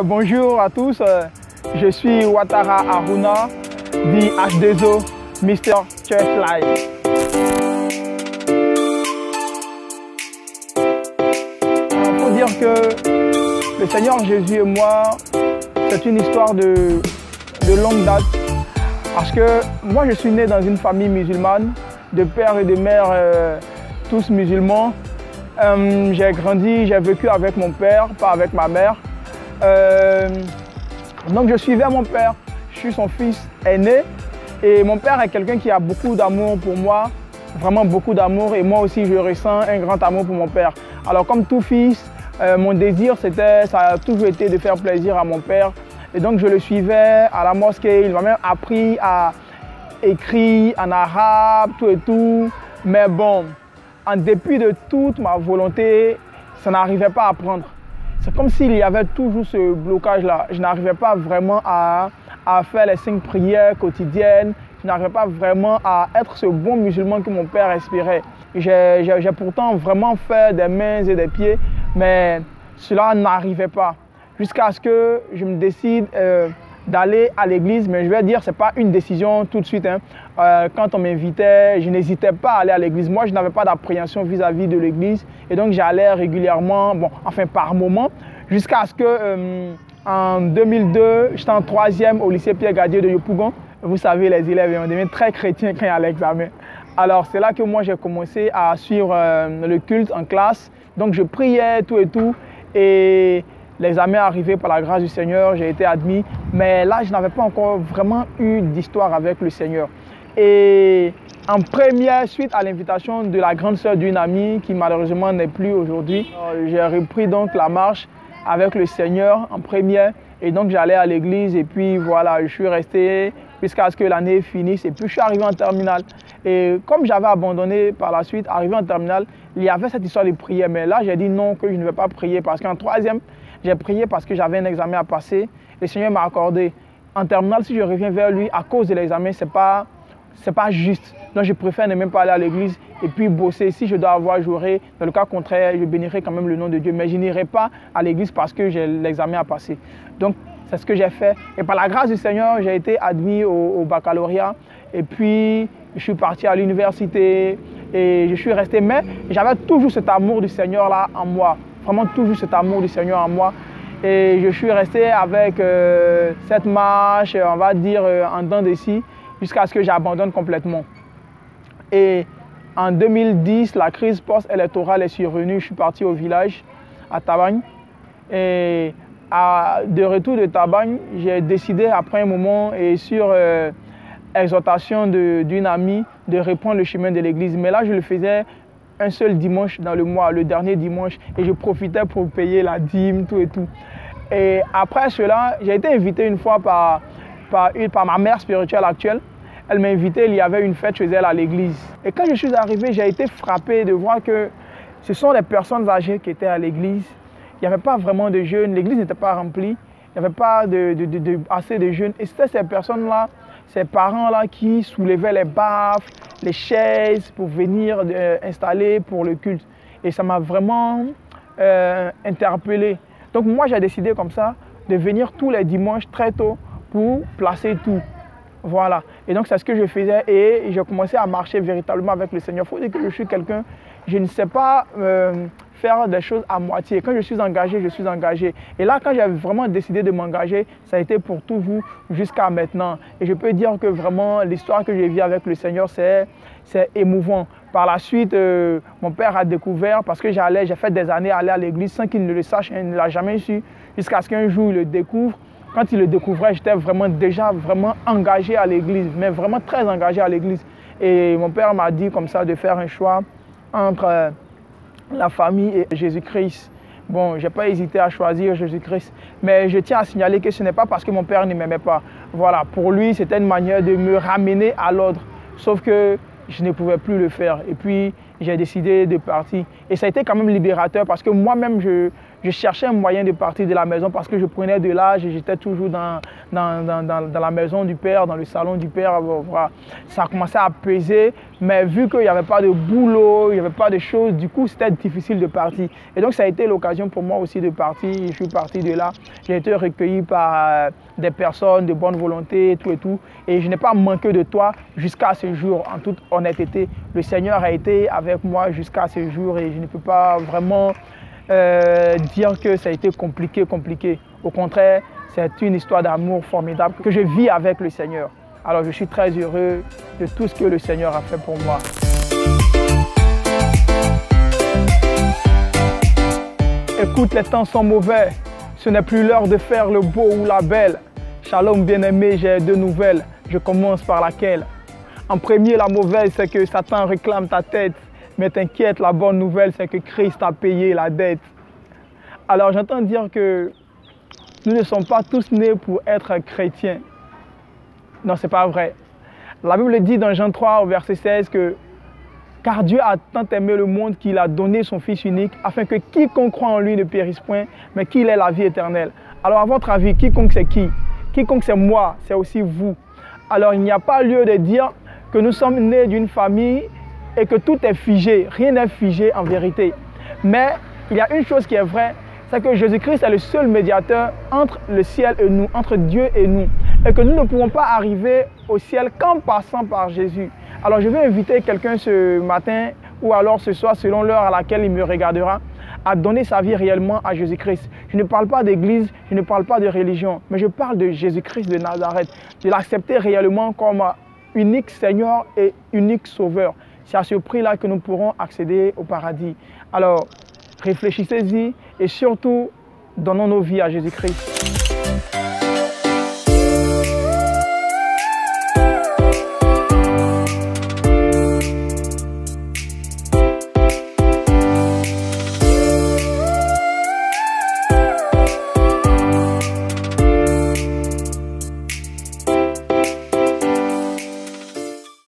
Bonjour à tous, je suis Ouattara Aruna, dit H2O, Mr. Church Life. Il faut dire que le Seigneur Jésus et moi, c'est une histoire de longue date. Parce que moi, je suis né dans une famille musulmane, de père et de mère, tous musulmans. J'ai grandi, j'ai vécu avec mon père, pas avec ma mère. Donc je suivais mon père, je suis son fils aîné et mon père est quelqu'un qui a beaucoup d'amour pour moi, vraiment beaucoup d'amour, et moi aussi je ressens un grand amour pour mon père. Alors comme tout fils, mon désir ça a toujours été de faire plaisir à mon père, et donc je le suivais à la mosquée. Il m'a même appris à écrire en arabe, tout et tout, mais bon, en dépit de toute ma volonté, ça n'arrivait pas à apprendre. C'est comme s'il y avait toujours ce blocage-là. Je n'arrivais pas vraiment à faire les 5 prières quotidiennes. Je n'arrivais pas vraiment à être ce bon musulman que mon père inspirait. J'ai pourtant vraiment fait des mains et des pieds, mais cela n'arrivait pas. Jusqu'à ce que je me décide d'aller à l'église, mais je vais dire, ce n'est pas une décision tout de suite. Quand on m'invitait, je n'hésitais pas à aller à l'église. Moi, je n'avais pas d'appréhension vis-à-vis de l'église, et donc j'allais régulièrement, par moment, jusqu'à ce que en 2002, j'étais en 3e au lycée Pierre-Gadier de Yopougon. Vous savez, les élèves, on devient très chrétiens quand il y a l'examen. Alors, c'est là que moi, j'ai commencé à suivre le culte en classe. Donc, je priais, tout et tout, et l'examen est arrivé par la grâce du Seigneur, j'ai été admis, mais là, je n'avais pas encore vraiment eu d'histoire avec le Seigneur. Et en première, suite à l'invitation de la grande sœur d'une amie qui malheureusement n'est plus aujourd'hui, j'ai repris donc la marche avec le Seigneur en première, et donc j'allais à l'église, et puis voilà, je suis resté jusqu'à ce que l'année finisse, et puis je suis arrivé en terminale. Et comme j'avais abandonné par la suite, arrivé en terminale, il y avait cette histoire de prière, mais là, j'ai dit non, que je ne vais pas prier, parce qu'en 3e, j'ai prié parce que j'avais un examen à passer. Le Seigneur m'a accordé. En terminale, si je reviens vers lui à cause de l'examen, ce n'est pas juste. Donc je préfère ne même pas aller à l'église et puis bosser. Si je dois avoir, j'aurai. Dans le cas contraire, je bénirai quand même le nom de Dieu. Mais je n'irai pas à l'église parce que j'ai l'examen à passer. Donc c'est ce que j'ai fait. Et par la grâce du Seigneur, j'ai été admis au baccalauréat. Et puis je suis parti à l'université et je suis resté. Mais j'avais toujours cet amour du Seigneur là en moi. Vraiment toujours cet amour du Seigneur en moi. Et je suis resté avec cette marche, on va dire, en dents de scie, jusqu'à ce que j'abandonne complètement. Et en 2010, la crise post-électorale est survenue. Je suis parti au village, à Tabagne. Et de retour de Tabagne, j'ai décidé après un moment, et sur exhortation d'une amie, de reprendre le chemin de l'église. Mais là, je le faisais un seul dimanche dans le mois, le dernier dimanche, et je profitais pour payer la dîme, tout et tout. Et après cela, j'ai été invité une fois par ma mère spirituelle actuelle. Elle m'a invité, il y avait une fête chez elle à l'église. Et quand je suis arrivé, j'ai été frappé de voir que ce sont des personnes âgées qui étaient à l'église. Il n'y avait pas vraiment de jeunes, l'église n'était pas remplie, il n'y avait pas assez de jeunes. Et c'était ces personnes-là, ces parents-là qui soulevaient les baffes, les chaises pour venir installer pour le culte. Et ça m'a vraiment interpellé. Donc moi, j'ai décidé comme ça de venir tous les dimanches très tôt pour placer tout. Voilà. Et donc c'est ce que je faisais, et j'ai commencé à marcher véritablement avec le Seigneur. Il faut dire que je suis quelqu'un, je ne sais pas faire des choses à moitié. Quand je suis engagé, je suis engagé. Et là, quand j'ai vraiment décidé de m'engager, ça a été pour toujours jusqu'à maintenant. Et je peux dire que vraiment, l'histoire que j'ai vue avec le Seigneur, c'est émouvant. Par la suite, mon père a découvert, parce que j'ai fait des années à aller à l'église sans qu'il ne le sache, il ne l'a jamais su, jusqu'à ce qu'un jour il le découvre. Quand il le découvrait, j'étais déjà vraiment engagé à l'église, mais vraiment très engagé à l'église. Et mon père m'a dit comme ça de faire un choix entre la famille et Jésus-Christ. Bon, je n'ai pas hésité à choisir Jésus-Christ, mais je tiens à signaler que ce n'est pas parce que mon père ne m'aimait pas. Voilà, pour lui, c'était une manière de me ramener à l'ordre, sauf que je ne pouvais plus le faire. Et puis, j'ai décidé de partir. Et ça a été quand même libérateur parce que moi-même, Je cherchais un moyen de partir de la maison parce que je prenais de l'âge et j'étais toujours dans la maison du Père, dans le salon du Père. Voilà. Ça a commencé à peser, mais vu qu'il n'y avait pas de boulot, il n'y avait pas de choses, du coup, c'était difficile de partir. Et donc, ça a été l'occasion pour moi aussi de partir. Je suis parti de là. J'ai été recueilli par des personnes de bonne volonté, tout et tout. Et je n'ai pas manqué de toi jusqu'à ce jour, en toute honnêteté. Le Seigneur a été avec moi jusqu'à ce jour et je ne peux pas vraiment dire que ça a été compliqué. Au contraire, c'est une histoire d'amour formidable que je vis avec le Seigneur. Alors je suis très heureux de tout ce que le Seigneur a fait pour moi. Écoute, les temps sont mauvais. Ce n'est plus l'heure de faire le beau ou la belle. Shalom bien-aimé, j'ai deux nouvelles. Je commence par laquelle? En premier, la mauvaise, c'est que Satan réclame ta tête. Mais t'inquiète, la bonne nouvelle, c'est que Christ a payé la dette. Alors j'entends dire que nous ne sommes pas tous nés pour être chrétiens. Non, ce n'est pas vrai. La Bible dit dans Jean 3, au verset 16, que « Car Dieu a tant aimé le monde qu'il a donné son Fils unique, afin que quiconque croit en lui ne périsse point, mais qu'il ait la vie éternelle. » Alors à votre avis, quiconque c'est qui? Quiconque c'est moi, c'est aussi vous. Alors il n'y a pas lieu de dire que nous sommes nés d'une famille et que tout est figé. Rien n'est figé en vérité. Mais il y a une chose qui est vraie, c'est que Jésus-Christ est le seul médiateur entre le ciel et nous, entre Dieu et nous. Et que nous ne pourrons pas arriver au ciel qu'en passant par Jésus. Alors je vais inviter quelqu'un ce matin ou alors ce soir, selon l'heure à laquelle il me regardera, à donner sa vie réellement à Jésus-Christ. Je ne parle pas d'église, je ne parle pas de religion, mais je parle de Jésus-Christ de Nazareth, de l'accepter réellement comme unique Seigneur et unique Sauveur. C'est à ce prix-là que nous pourrons accéder au paradis. Alors, réfléchissez-y et surtout, donnons nos vies à Jésus-Christ.